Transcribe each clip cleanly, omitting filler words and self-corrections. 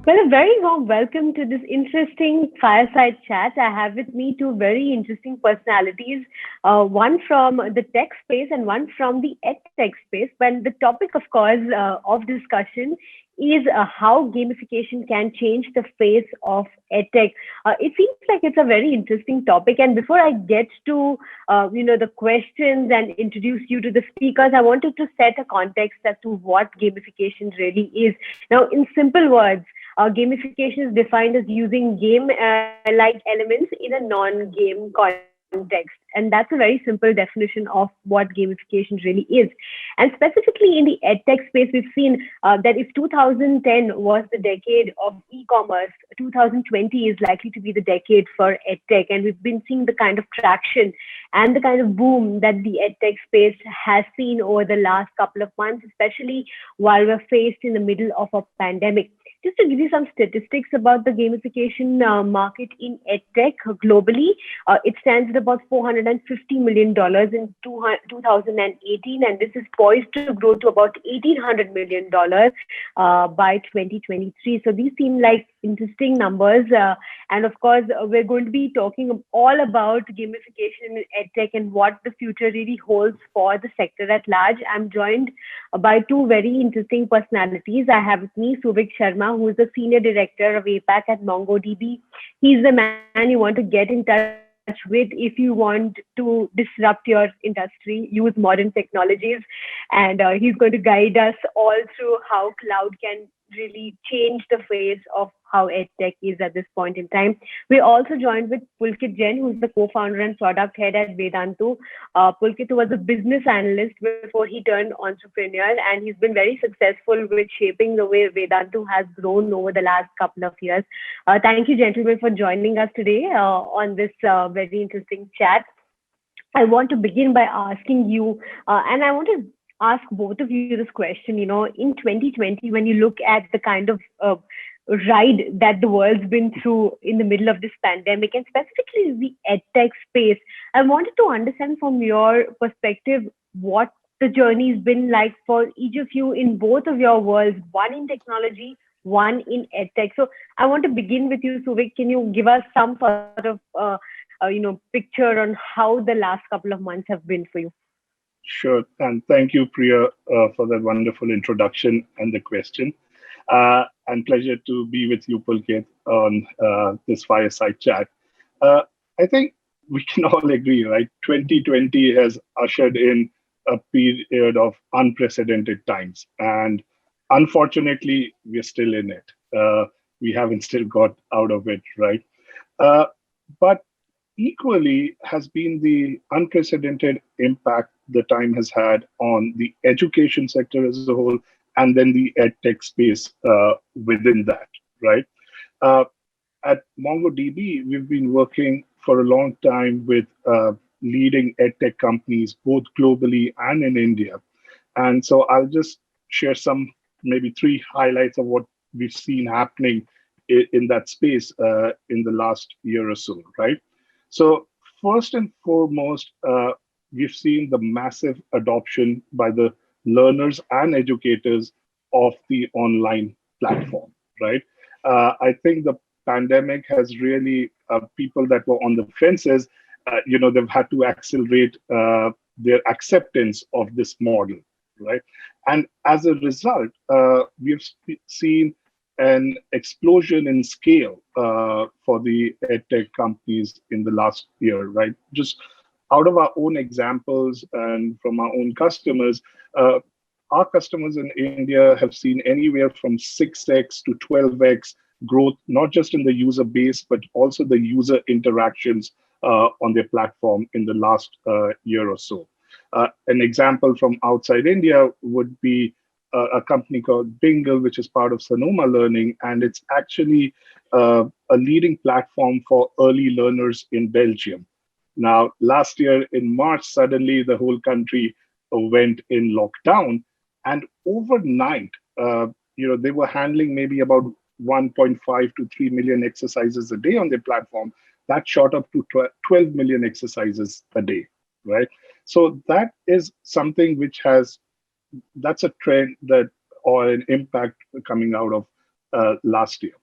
Well, a very warm welcome to this interesting fireside chat. I have with me two very interesting personalities, one from the tech space and one from the ed tech space. But the topic, of course, of discussion is how gamification can change the face of edtech. It seems like it's a very interesting topic. And before I get to the questions and introduce you to the speakers, I wanted to set a context as to what gamification really is. Now, in simple words, gamification is defined as using game-like elements in a non-game context. And that's a very simple definition of what gamification really is. And specifically in the edtech space, we've seen that if 2010 was the decade of e-commerce, 2020 is likely to be the decade for edtech. And we've been seeing the kind of traction and the kind of boom that the edtech space has seen over the last couple of months, especially while we're faced in the middle of a pandemic. Just to give you some statistics about the gamification market in edtech globally, it stands at about $450 million in 2018, and this is poised to grow to about $1,800 million by 2023. So these seem like interesting numbers. And of course, we're going to be talking all about gamification in edtech and what the future really holds for the sector at large. I'm joined by two very interesting personalities. I have with me Souvik Sharma, who is the Senior Director of APAC at MongoDB. He's the man you want to get in touch with if you want to disrupt your industry, use modern technologies. And he's going to guide us all through how cloud can really change the face of how edtech is at this point in time. We're also joined with Pulkit Jain, who's the co-founder and product head at Vedantu. Pulkit was a business analyst before he turned entrepreneur, and he's been very successful with shaping the way Vedantu has grown over the last couple of years. Thank you, gentlemen, for joining us today on this very interesting chat. I want to begin by asking you, and I want to ask both of you this question. In 2020, when you look at the kind of ride that the world's been through in the middle of this pandemic, and specifically the edtech space, I wanted to understand from your perspective what the journey's been like for each of you in both of your worlds, one in technology, one in edtech. So I want to begin with you, Souvik. Can you give us some sort of picture on how the last couple of months have been for you? Sure, and thank you, Priya, for that wonderful introduction and the question. And pleasure to be with you, Pulkit, on this fireside chat. I think we can all agree, right? 2020 has ushered in a period of unprecedented times. And unfortunately, we're still in it. We haven't still got out of it, right? But equally has been the unprecedented impact the time has had on the education sector as a whole, and then the edtech space within that, right? At MongoDB, we've been working for a long time with leading edtech companies, both globally and in India. And so I'll just share some, maybe three highlights of what we've seen happening in that space in the last year or so, right? So first and foremost, we've seen the massive adoption by the learners and educators of the online platform, right? I think the pandemic has really, people that were on the fences, they've had to accelerate their acceptance of this model, right? And as a result, we've seen an explosion in scale for the edtech companies in the last year, right? Just out of our own examples and from our own customers, our customers in India have seen anywhere from 6x to 12x growth, not just in the user base, but also the user interactions on their platform in the last year or so. An example from outside India would be a company called Bingle, which is part of Sonoma Learning, and it's actually a leading platform for early learners in Belgium. Now, last year in March, suddenly the whole country went in lockdown, and overnight, they were handling maybe about 1.5 to 3 million exercises a day on their platform. That shot up to 12 million exercises a day, right? So that is something which that's a trend that, or an impact coming out of last year.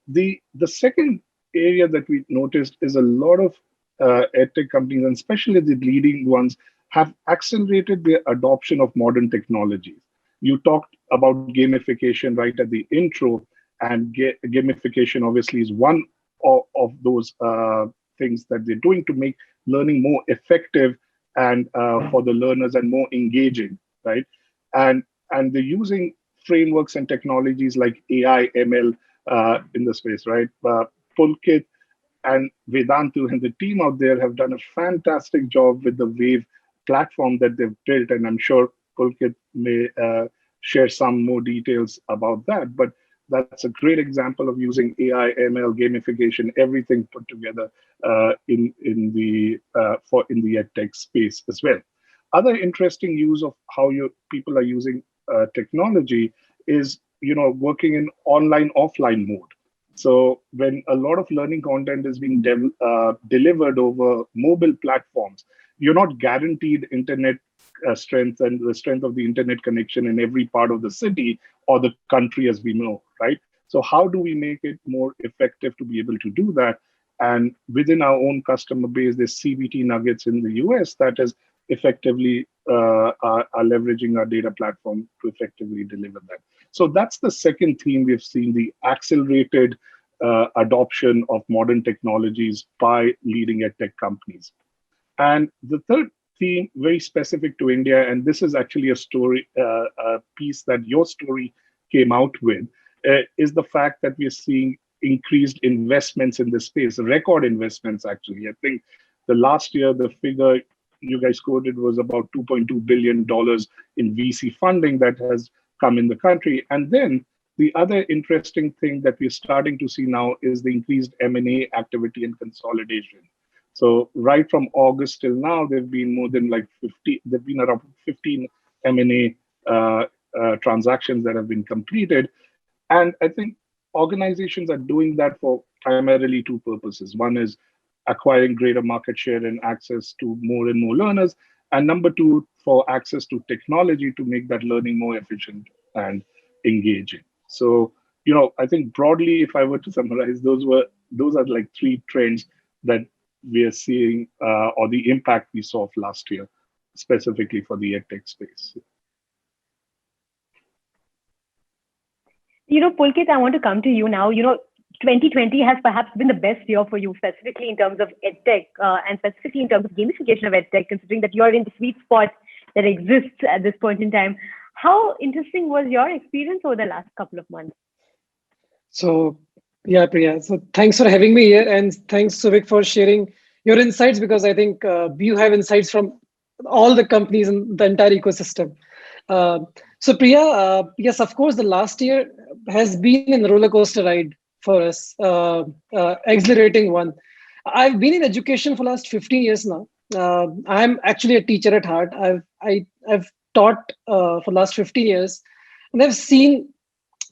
The second area that we noticed is a lot of edtech companies, and especially the leading ones, have accelerated their adoption of modern technologies. You talked about gamification right at the intro, and gamification obviously is one of those things that they're doing to make learning more effective and for the learners and more engaging, right? And they're using frameworks and technologies like AI, ML in the space, right? Pulkit and Vedantu and the team out there have done a fantastic job with the Wave platform that they've built, and I'm sure Pulkit may share some more details about that. But that's a great example of using AI, ML, gamification, everything put together in the edtech space as well. Other interesting use of how people are using technology is working in online offline mode. So when a lot of learning content is being delivered over mobile platforms, you're not guaranteed internet strength and the strength of the internet connection in every part of the city or the country, as we know, right? So how do we make it more effective to be able to do that? And within our own customer base, there's CBT Nuggets in the US that is effectively are leveraging our data platform to effectively deliver that. So that's the second theme we've seen, the accelerated adoption of modern technologies by leading edtech companies. And the third theme, very specific to India, and this is actually a story, a piece that your story came out with, is the fact that we're seeing increased investments in this space, record investments actually. I think the last year, the figure you guys quoted was about $2.2 billion in VC funding that has come in the country. And then the other interesting thing that we're starting to see now is the increased M&A activity and consolidation. So right from August till now, there've been more than there've been around 15 M&A transactions that have been completed. And I think organizations are doing that for primarily two purposes. One is acquiring greater market share and access to more and more learners. And number two, for access to technology to make that learning more efficient and engaging. So, I think broadly, if I were to summarize, those are like three trends that we are seeing, or the impact we saw of last year, specifically for the edtech space. Pulkit, I want to come to you now. 2020 has perhaps been the best year for you, specifically in terms of edtech and specifically in terms of gamification of edtech, considering that you're in the sweet spot that exists at this point in time. How interesting was your experience over the last couple of months? So, yeah, Priya. So thanks for having me here, and thanks, Souvik, for sharing your insights, because I think you have insights from all the companies in the entire ecosystem. So Priya, yes, of course, the last year has been a roller coaster ride for us, exhilarating one. I've been in education for the last 15 years now. I'm actually a teacher at heart. I've taught for the last 15 years, and I've seen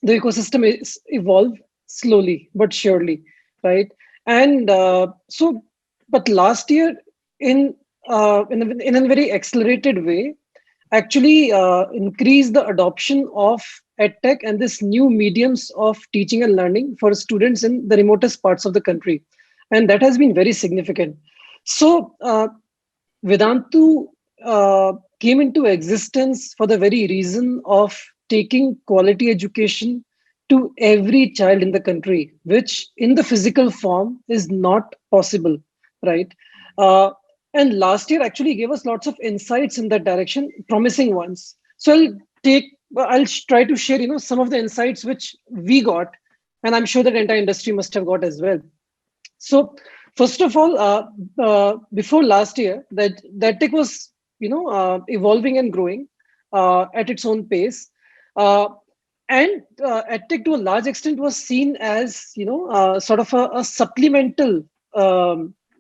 the ecosystem evolve slowly but surely, right? And but last year, in a very accelerated way, actually increase the adoption of edtech and this new mediums of teaching and learning for students in the remotest parts of the country. And that has been very significant. So Vedantu came into existence for the very reason of taking quality education to every child in the country, which in the physical form is not possible, right? And last year actually gave us lots of insights in that direction, promising ones. So I'll try to share, some of the insights which we got, and I'm sure that the entire industry must have got as well. So first of all, before last year, that tech was, evolving and growing at its own pace. And edtech to a large extent was seen as, sort of a supplemental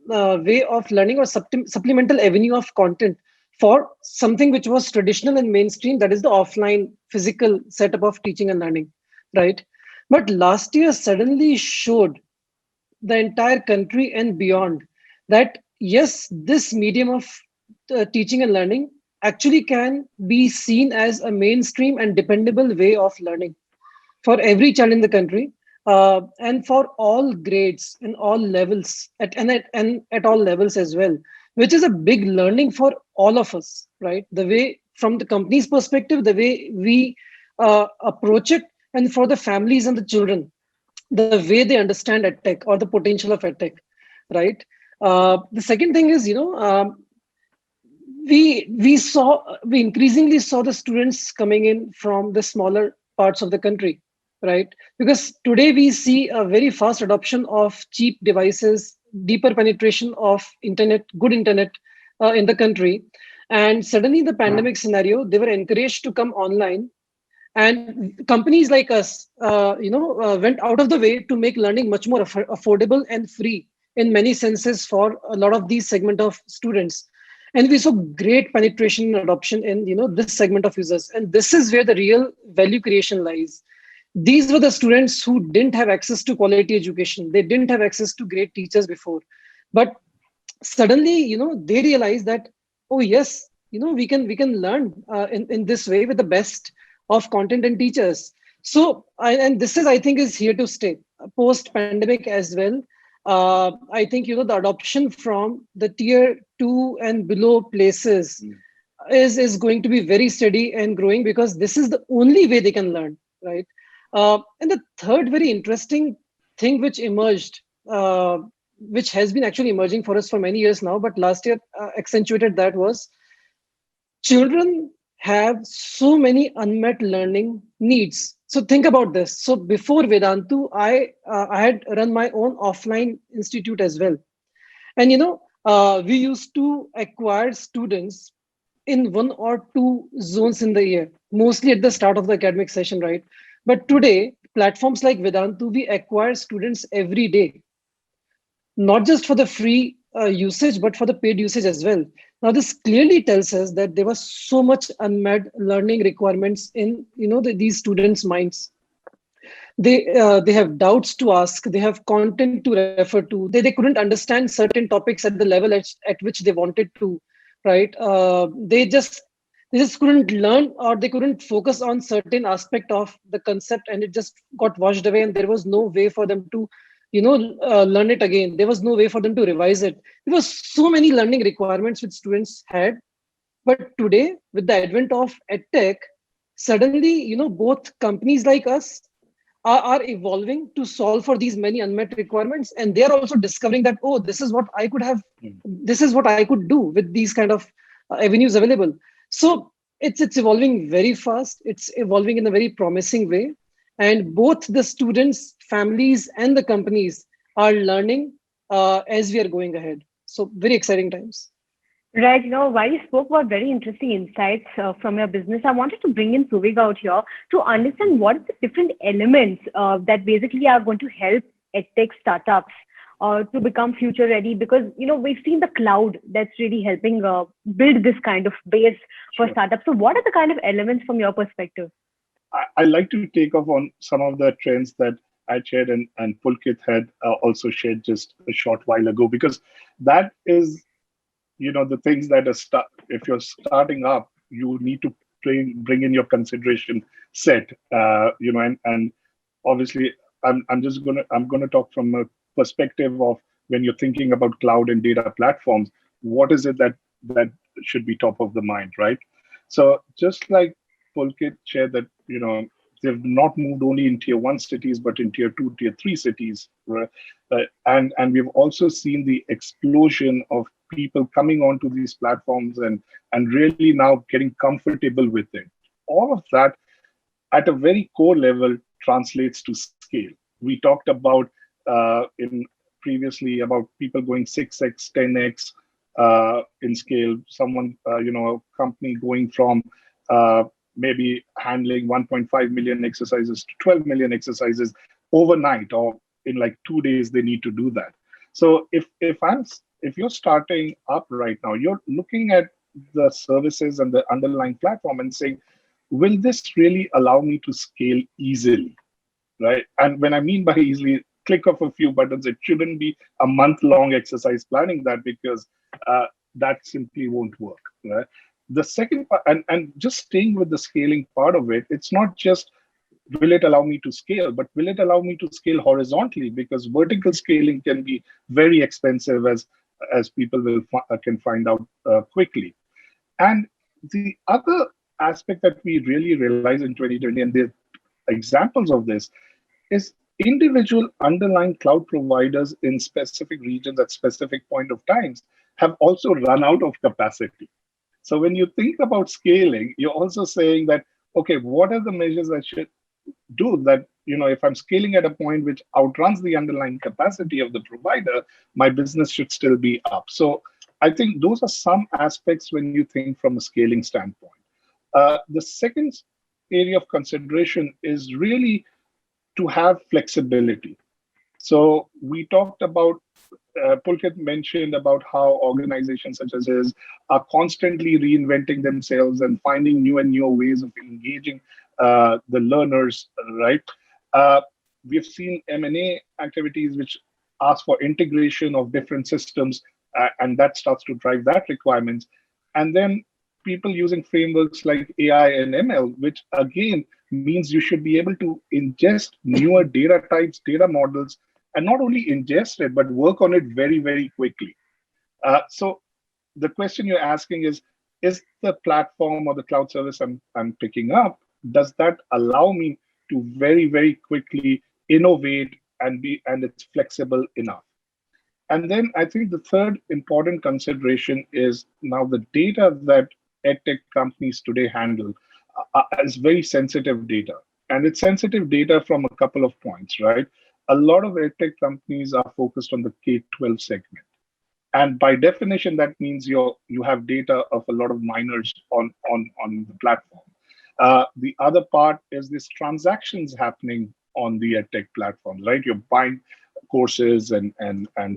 way of learning, or supplemental avenue of content for something which was traditional and mainstream, that is the offline physical setup of teaching and learning, right? But last year suddenly showed the entire country and beyond that, yes, this medium of teaching and learning actually can be seen as a mainstream and dependable way of learning. for every child in the country, and for all grades and all levels and at all levels as well, which is a big learning for all of us, right? The way from the company's perspective, the way we approach it, and for the families and the children, the way they understand edtech or the potential of edtech, right? The second thing is, we increasingly saw the students coming in from the smaller parts of the country, right? Because today we see a very fast adoption of cheap devices, deeper penetration of internet, good internet in the country, and suddenly the pandemic scenario, they were encouraged to come online, and companies like us went out of the way to make learning much more affordable and free in many senses for a lot of these segment of students. And we saw great penetration and adoption in this segment of users, and this is where the real value creation lies. These were the students who didn't have access to quality education, they didn't have access to great teachers before, but suddenly they realized that, oh yes, we can learn in this way with the best of content and teachers. So and this is, I think, is here to stay post pandemic as well. I think the adoption from the tier 2 and below places is going to be very steady and growing, because this is the only way they can learn, right? And the third very interesting thing which emerged, which has been actually emerging for us for many years now, but last year accentuated that, was children have so many unmet learning needs. So think about this. So before Vedantu, I had run my own offline institute as well, and we used to acquire students in 1 or 2 zones in the year, mostly at the start of the academic session, right? But today, platforms like Vedantu, we acquire students every day, not just for the free usage, but for the paid usage as well. Now, this clearly tells us that there was so much unmet learning requirements in these students' minds. They have doubts to ask, they have content to refer to, they couldn't understand certain topics at the level at which they wanted to, right? They just couldn't learn, or they couldn't focus on certain aspect of the concept, and it just got washed away, and there was no way for them to learn it again. There was no way for them to revise it. There was so many learning requirements which students had. But today, with the advent of edtech, suddenly both companies like us are evolving to solve for these many unmet requirements, and they are also discovering that, oh, this is what I could have, this is what I could do with these kind of avenues available. So it's evolving very fast, it's evolving in a very promising way, and both the students, families, and the companies are learning as we are going ahead. So very exciting times. Right. While you spoke about very interesting insights from your business, I wanted to bring in Suvik out here to understand what are the different elements that basically are going to help edtech startups to become future ready. Because, we've seen the cloud that's really helping build this kind of base for Sure. startups. So what are the kind of elements from your perspective? I like to take off on some of the trends that I shared and Pulkit had also shared just a short while ago, because that is, the things that if you're starting up, you need to bring in your consideration set, and obviously I'm gonna talk from a perspective of when you're thinking about cloud and data platforms, what is it that should be top of the mind, right? So just like Pulkit shared that, they've not moved only in tier 1 cities, but in tier 2, tier 3 cities, right? And we've also seen the explosion of people coming onto these platforms and really now getting comfortable with it. All of that at a very core level translates to scale. We talked about in previously about people going 6x, 10x in scale. Someone, a company going from maybe handling 1.5 million exercises to 12 million exercises overnight, or in like 2 days they need to do that. So if you're starting up right now, you're looking at the services and the underlying platform and saying, will this really allow me to scale easily, right? And when I mean by easily, click of a few buttons. It shouldn't be a month-long exercise planning that, because that simply won't work, right? The second part, and just staying with the scaling part of it, it's not just will it allow me to scale? But will it allow me to scale horizontally? Because vertical scaling can be very expensive, as people can find out quickly. And the other aspect that we really realize in 2020, and the examples of this, is individual underlying cloud providers in specific regions at specific point of times have also run out of capacity. So when you think about scaling, you're also saying that, okay, what are the measures I should do that, if I'm scaling at a point which outruns the underlying capacity of the provider, my business should still be up. So I think those are some aspects when you think from a scaling standpoint. The second area of consideration is really to have flexibility. So we talked about, Pulkit mentioned about how organizations such as his are constantly reinventing themselves and finding new and new ways of engaging the learners, right? Uh, we've seen M&A activities which ask for integration of different systems, and that starts to drive that requirements. And then people using frameworks like AI and ML, which again means you should be able to ingest newer data types, data models, and not only ingest it, but work on it very, very quickly. So the question you're asking is the platform or the cloud service I'm picking up, does that allow me to very, very quickly innovate and it's flexible enough? And then I think the third important consideration is now the data that edtech companies today handle is very sensitive data. And it's sensitive data from a couple of points, right? A lot of edtech companies are focused on the K-12 segment. And by definition, that means you have data of a lot of minors on the platform. The other part is this transactions happening on the edtech platforms, right? You're buying courses and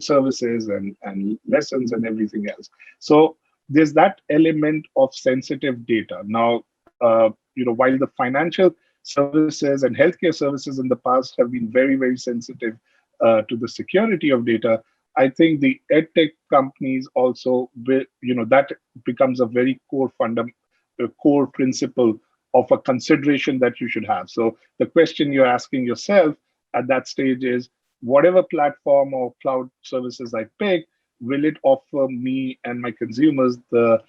services and lessons and everything else. So there's that element of sensitive data. Now, while the financial services and healthcare services in the past have been very, very sensitive to the security of data, I think the edtech companies also, that becomes a very core principle of a consideration that you should have. So the question you're asking yourself at that stage is, whatever platform or cloud services I pick, will it offer me and my consumers the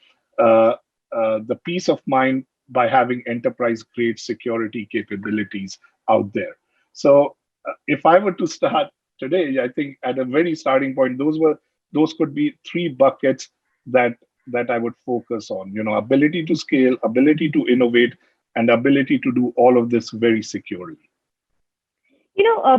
peace of mind by having enterprise-grade security capabilities out there? So if I were to start today, I think at a very starting point, those could be three buckets that I would focus on. Ability to scale, ability to innovate, and ability to do all of this very securely.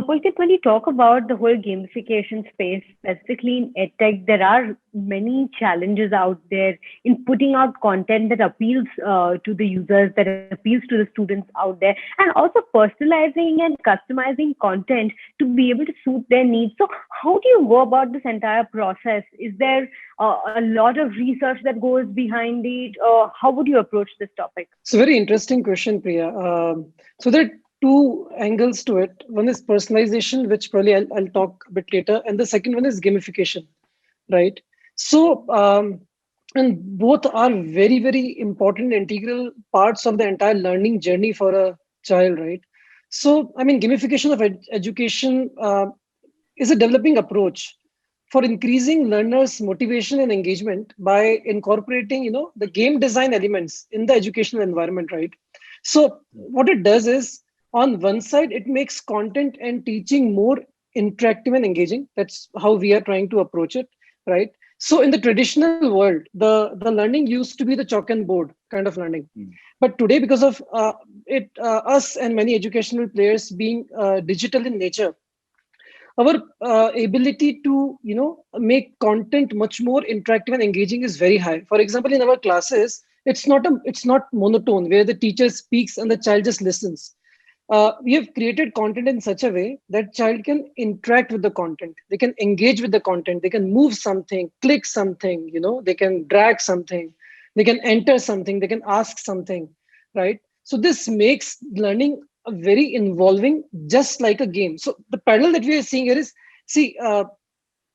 Pulkit, when you talk about the whole gamification space, specifically in edtech, there are many challenges out there in putting out content that appeals to the users, that appeals to the students out there, and also personalizing and customizing content to be able to suit their needs. So how do you go about this entire process? Is there a lot of research that goes behind it? How would you approach this topic? It's a very interesting question, Priya. So there are two angles to it. One is personalization, which probably I'll talk a bit later, and the second one is gamification, right? So, and both are very, very important integral parts of the entire learning journey for a child, right? So, gamification of education is a developing approach for increasing learners' motivation and engagement by incorporating, the game design elements in the educational environment, right? So, what it does is, on one side, it makes content and teaching more interactive and engaging. That's how we are trying to approach it, right? So in the traditional world, the learning used to be the chalk and board kind of learning. But today, because of us and many educational players being digital in nature, our ability to make content much more interactive and engaging is very high. For example, in our classes, it's not monotone where the teacher speaks and the child just listens. We have created content in such a way that child can interact with the content. They can engage with the content. They can move something, click something, they can drag something, they can enter something, they can ask something, right? So this makes learning very involving, just like a game. So the parallel that we are seeing here is,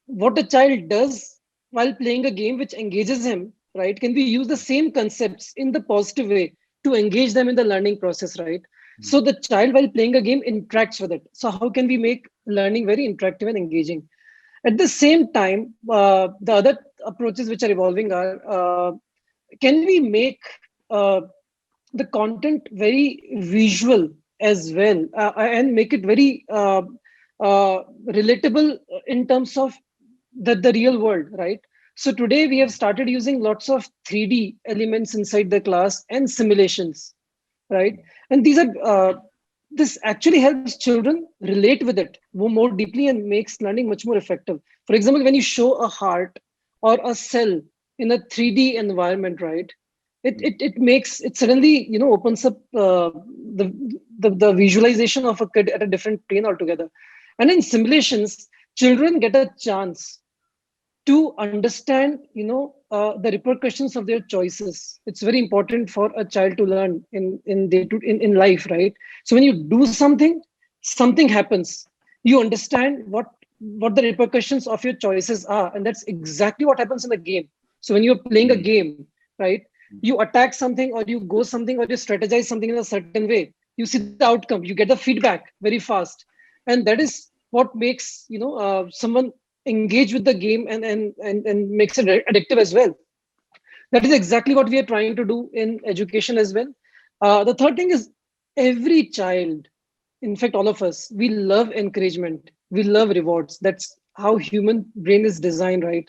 what a child does while playing a game which engages him, right? Can we use the same concepts in the positive way to engage them in the learning process, right? So the child, while playing a game, interacts with it. So how can we make learning very interactive and engaging? At the same time, the other approaches which are evolving are, can we make uh, the content very visual as well, and make it very relatable in terms of the real world, right? So today we have started using lots of 3D elements inside the class and simulations, right? And these are this actually helps children relate with it more deeply and makes learning much more effective. For example, when you show a heart or a cell in a 3D environment, right? It makes it suddenly, opens up the visualization of a kid at a different plane altogether. And in simulations, children get a chance to understand, the repercussions of their choices. It's very important for a child to learn in life, right? So when you do something, something happens. You understand what the repercussions of your choices are, and that's exactly what happens in a game. So when you're playing a game, right, you attack something, or you go something, or you strategize something in a certain way, you see the outcome, you get the feedback very fast. And that is what makes, someone engage with the game, and makes it addictive as well. That is exactly what we are trying to do in education as well. The third thing is, every child, in fact all of us, we love encouragement, we love rewards. That's how human brain is designed, right?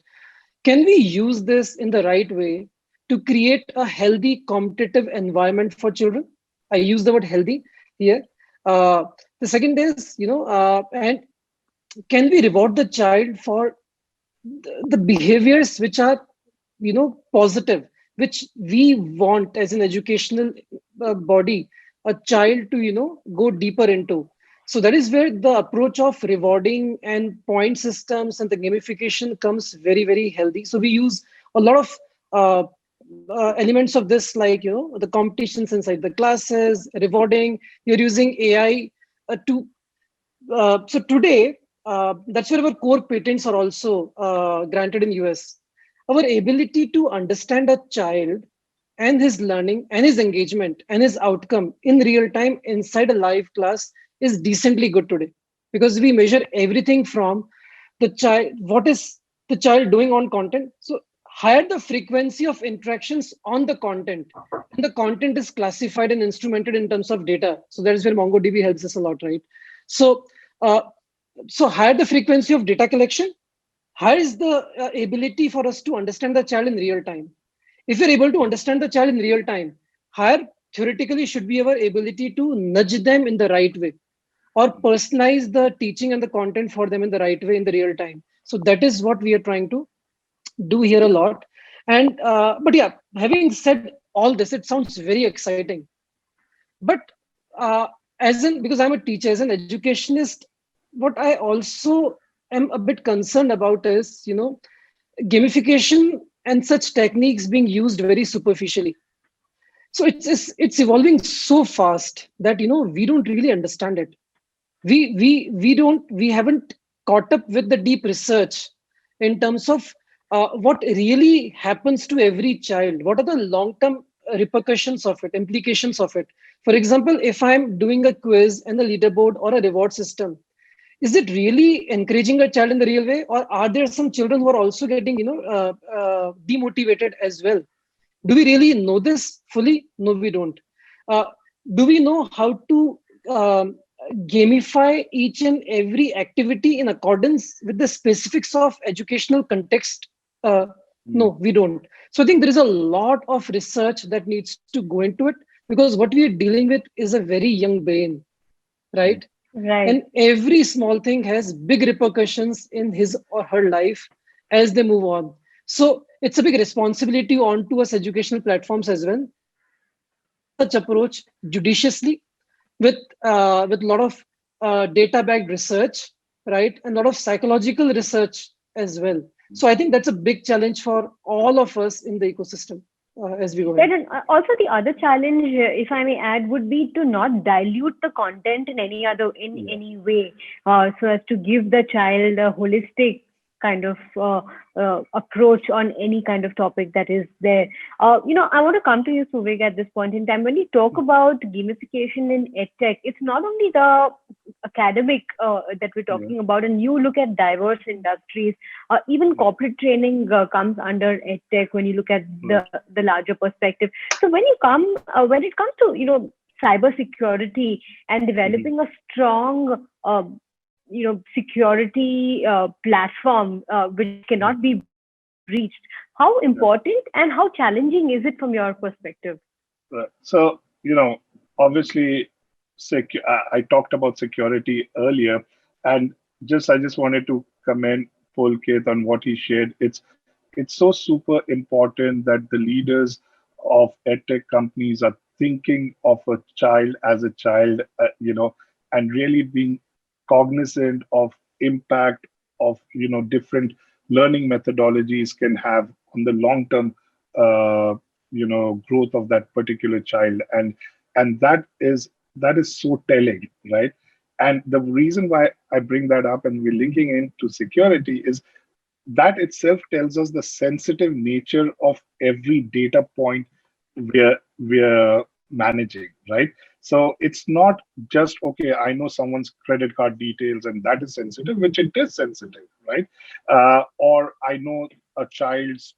Can we use this in the right way to create a healthy competitive environment for children? I use the word healthy here. uh, the second is, and can we reward the child for the behaviors which are, positive, which we want as an educational body, a child to, go deeper into. So that is where the approach of rewarding and point systems and the gamification comes very, very healthy. So we use a lot of uh, elements of this, like, the competitions inside the classes, rewarding. You're using AI to so today, that's where our core patents are also granted in US. Our ability to understand a child and his learning and his engagement and his outcome in real time inside a live class is decently good today, because we measure everything from the child, what is the child doing on content. So higher the frequency of interactions on the content, and the content is classified and instrumented in terms of data. So that is where MongoDB helps us a lot, right? So uh, so higher the frequency of data collection, higher is the ability for us to understand the child in real time. If you're able to understand the child in real time, higher theoretically should be our ability to nudge them in the right way, or personalize the teaching and the content for them in the right way in the real time. So that is what we are trying to do here a lot. And but yeah, having said all this, it sounds very exciting. But uh, as in, because I'm a teacher, as an educationist, what I also am a bit concerned about is, gamification and such techniques being used very superficially. So it's evolving so fast that, we don't really understand it. We haven't caught up with the deep research in terms of what really happens to every child. What are the long term repercussions of it, implications of it? For example, if I'm doing a quiz and a leaderboard or a reward system, is it really encouraging a child in the real way, or are there some children who are also getting, demotivated as well? Do we really know this fully? No, we don't. uh, do we know how to gamify each and every activity in accordance with the specifics of educational context? No, we don't. So I think there is a lot of research that needs to go into it, because what we are dealing with is a very young brain, right? Right. And every small thing has big repercussions in his or her life as they move on. So it's a big responsibility onto us educational platforms as well such approach judiciously, with a lot of data backed research, right, and a lot of psychological research as well. So I think that's a big challenge for all of us in the ecosystem as we go Right, ahead. and also the other challenge, if I may add, would be to not dilute the content in any other in Yeah. any way, so as to give the child a holistic kind of approach on any kind of topic that is there. I want to come to you, Suvik, at this point in time. When you talk about gamification in edtech, it's not only the academic that we're talking about, and you look at diverse industries, even corporate training comes under edtech when you look at the larger perspective. So when it comes to cyber security and developing a strong security platform which cannot be breached, how important and how challenging is it from your perspective? Right. So, obviously, I talked about security earlier, and I just wanted to commend Pulkit on what he shared. It's so super important that the leaders of edtech companies are thinking of a child as a child, and really being cognizant of impact of different learning methodologies can have on the long term growth of that particular child, and that is so telling, right? And the reason why I bring that up and we're linking into security is that itself tells us the sensitive nature of every data point we're managing, right? So it's not just, okay, I know someone's credit card details and that is sensitive, which it is sensitive, right? Or I know a child's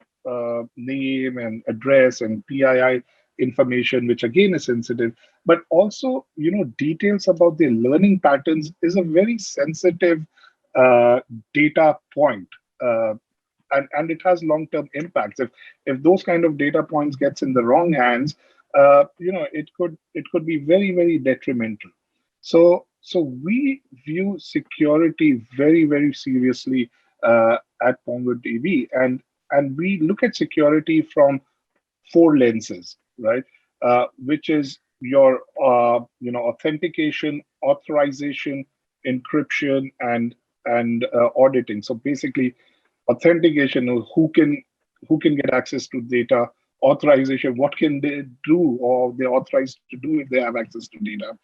name and address and PII information, which again is sensitive. But also, details about their learning patterns is a very sensitive data point. Uh, and it has long-term impacts. If those kind of data points gets in the wrong hands, it could be very, very detrimental. So we view security very, very seriously at MongoDB, and we look at security from four lenses, right? Which is your authentication, authorization, encryption, and auditing. So basically, authentication, who can get access to data. Authorization, what can they do or they're authorized to do if they have access to data.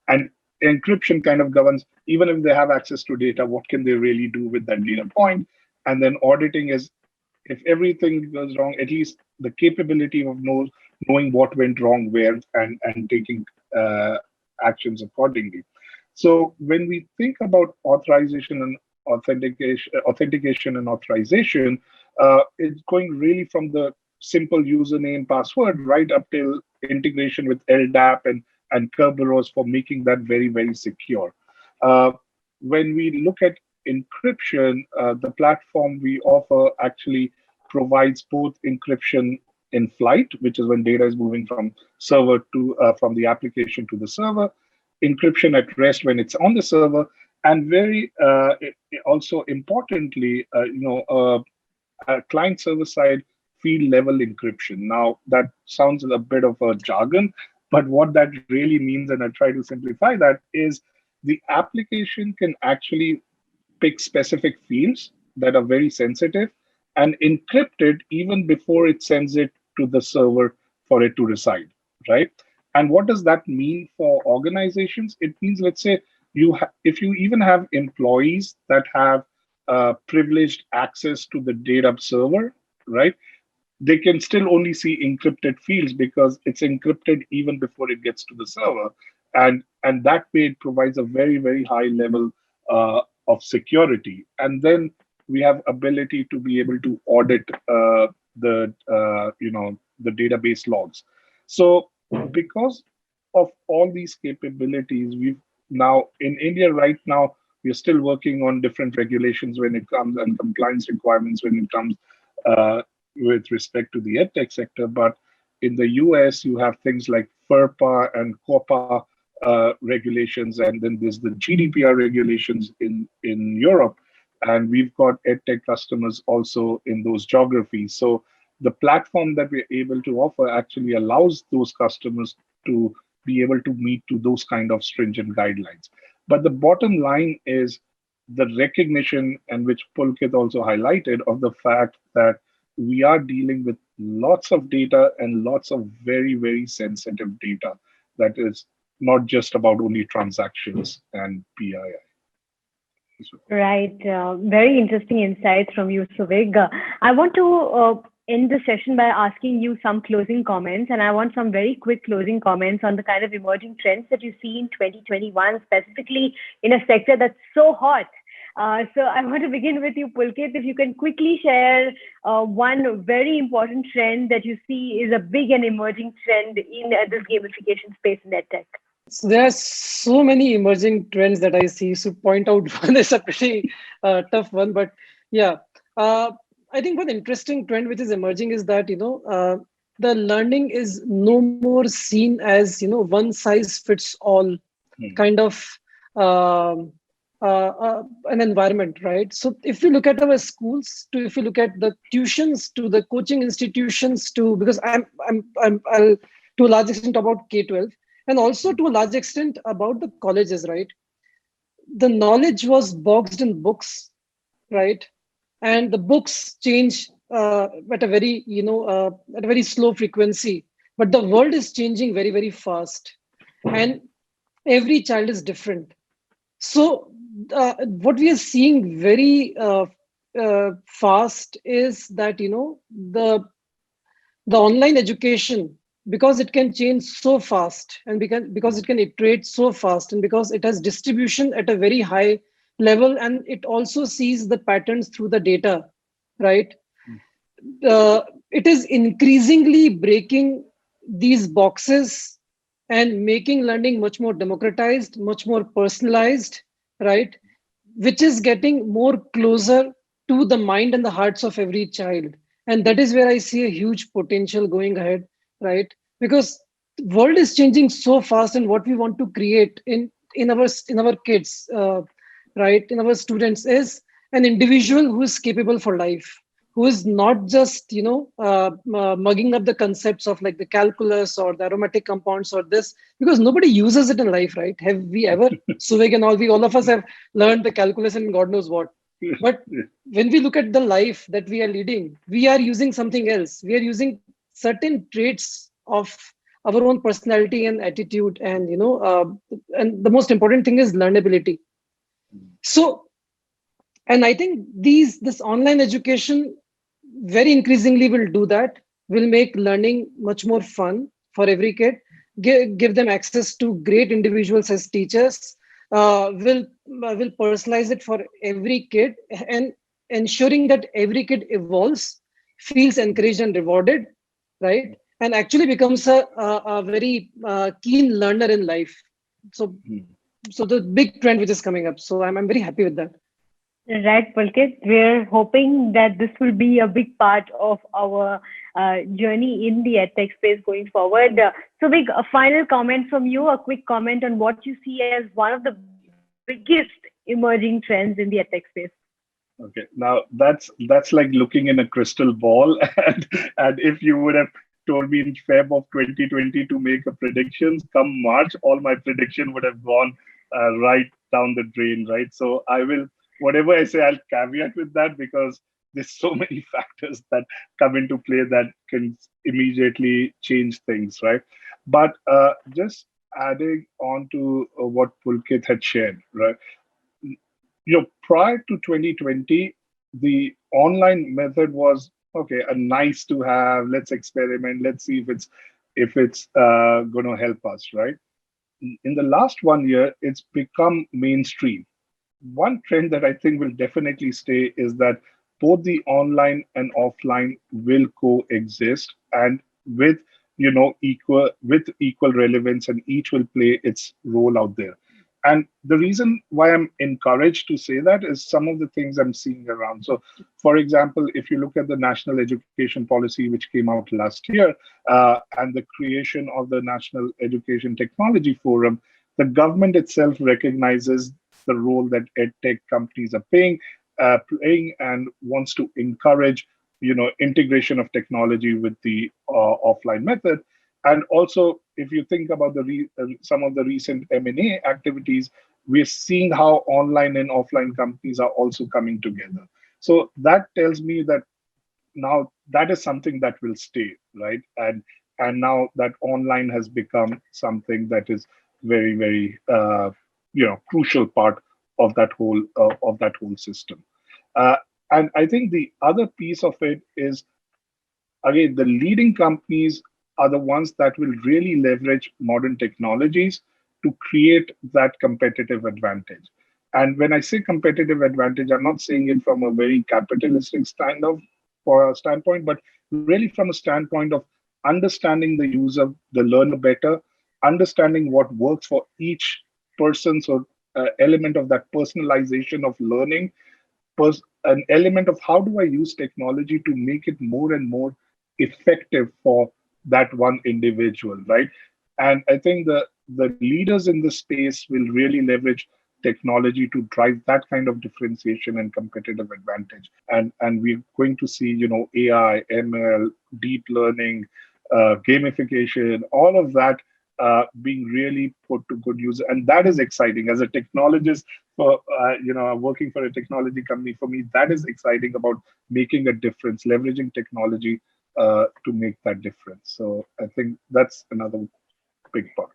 And encryption kind of governs, even if they have access to data, what can they really do with that data point. And then auditing is, if everything goes wrong, at least the capability of knowing what went wrong where, and taking actions accordingly. So when we think about authorization and authentication and authorization, it's going really from the simple username password right up till integration with LDAP and Kerberos for making that very, very secure. Uh, when we look at encryption, the platform we offer actually provides both encryption in flight, which is when data is moving from server to from the application to the server, encryption at rest when it's on the server, and very also importantly, client server side field level encryption. Now that sounds a bit of a jargon, but what that really means, and I try to simplify that, is the application can actually pick specific fields that are very sensitive and encrypt it even before it sends it to the server for it to reside, right? And what does that mean for organizations? It means, let's say, if you even have employees that have privileged access to the data server, right? They can still only see encrypted fields because it's encrypted even before it gets to the server, and that way it provides a very, very high level of security. And then we have ability to be able to audit the database logs. So because of all these capabilities, we've now in India right now, we're still working on different regulations when it comes, and compliance requirements when it comes uh, with respect to the edtech sector. But in the US, you have things like FERPA and COPPA regulations, and then there's the GDPR regulations in Europe. And we've got edtech customers also in those geographies. So the platform that we're able to offer actually allows those customers to be able to meet to those kind of stringent guidelines. But the bottom line is the recognition, and which Pulkit also highlighted, of the fact that we are dealing with lots of data and lots of very, very sensitive data that is not just about only transactions and PII. Right. Very interesting insights from you, Suvig. I want to end the session by asking you some closing comments, and I want some very quick closing comments on the kind of emerging trends that you see in 2021, specifically in a sector that's so hot. So I want to begin with you, Pulkit. If you can quickly share one very important trend that you see is a big and emerging trend in this gamification space in EdTech. So there are so many emerging trends that I see. So point out one is a pretty tough one, but yeah, uh, I think one interesting trend which is emerging is that the learning is no more seen as one size fits all Hmm. kind of um, an environment, right? So if you look at our schools, to if you look at the tuitions, to the coaching institutions, to because I'll to a large extent about K-12, and also to a large extent about the colleges, right? The knowledge was boxed in books, right? And the books change at a very at a very slow frequency, but the world is changing very very fast, and every child is different. So what we are seeing very fast is that the online education, because it can change so fast, and because it can iterate so fast, and because it has distribution at a very high level, and it also sees the patterns through the data, right? It is increasingly breaking these boxes and making learning much more democratized, much more personalized, right? Which is getting more closer to the mind and the hearts of every child. And that is where I see a huge potential going ahead, right? Because the world is changing so fast, and what we want to create in our kids, right, in our students is an individual who is capable for life, who is not just mugging up the concepts of like the calculus or the aromatic compounds or this, because nobody uses it in life, right? Have we ever, Suvik and all of us have learned the calculus and God knows what. But when we look at the life that we are leading, we are using something else. We are using certain traits of our own personality and attitude, and and the most important thing is learnability. So, and I think this online education very increasingly will do that, will make learning much more fun for every kid, give them access to great individuals as teachers, will personalize it for every kid, and ensuring that every kid evolves, feels encouraged and rewarded, right? And actually becomes a very keen learner in life. So so the big trend which is coming up, so I'm very happy with that. Right, Pulkit. We're hoping that this will be a big part of our journey in the edtech space going forward. So, big a final comment from you, a quick comment on what you see as one of the biggest emerging trends in the edtech space. Okay, now that's like looking in a crystal ball, and if you would have told me in Feb of 2020 to make a predictions, come March, all my prediction would have gone right down the drain, right? So I will, whatever I say, I'll caveat with that because there's so many factors that come into play that can immediately change things, right? But just adding on to what Pulkit had shared, right? Prior to 2020, the online method was okay, a nice to have. Let's experiment. Let's see if it's going to help us, right? In the last 1 year, it's become mainstream. One trend that I think will definitely stay is that both the online and offline will coexist, and with equal relevance, and each will play its role out there. And the reason why I'm encouraged to say that is some of the things I'm seeing around. So, for example, if you look at the national education policy which came out last year, and the creation of the National Education Technology Forum, the government itself recognizes the role that edtech companies are playing, and wants to encourage integration of technology with the offline method. And also, if you think about some of the recent M&A activities, we're seeing how online and offline companies are also coming together. So that tells me that now that is something that will stay, right? And now that online has become something that is very very crucial part that whole system. And I think the other piece of it is, again, the leading companies are the ones that will really leverage modern technologies to create that competitive advantage. And when I say competitive advantage, I'm not saying it from a very capitalistic standpoint, but really from a standpoint of understanding the user, the learner better, understanding what works for each person's or element of that personalization of learning, an element of how do I use technology to make it more and more effective for that one individual, right? And I think the leaders in this space will really leverage technology to drive that kind of differentiation and competitive advantage. And we're going to see, AI, ML, deep learning, gamification, all of that being really put to good use, and that is exciting. As a technologist, for working for a technology company, for me, that is exciting about making a difference, leveraging technology to make that difference. So I think that's another big part.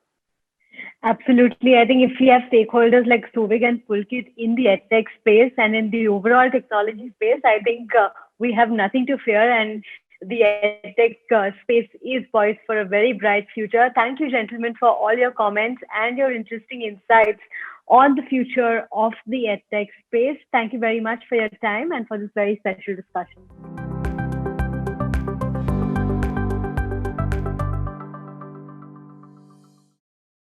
Absolutely. I think if we have stakeholders like Souvik and Pulkit in the edtech space and in the overall technology space, I think we have nothing to fear, and the edtech space is poised for a very bright future. Thank you, gentlemen, for all your comments and your interesting insights on the future of the edtech space. Thank you very much for your time and for this very special discussion.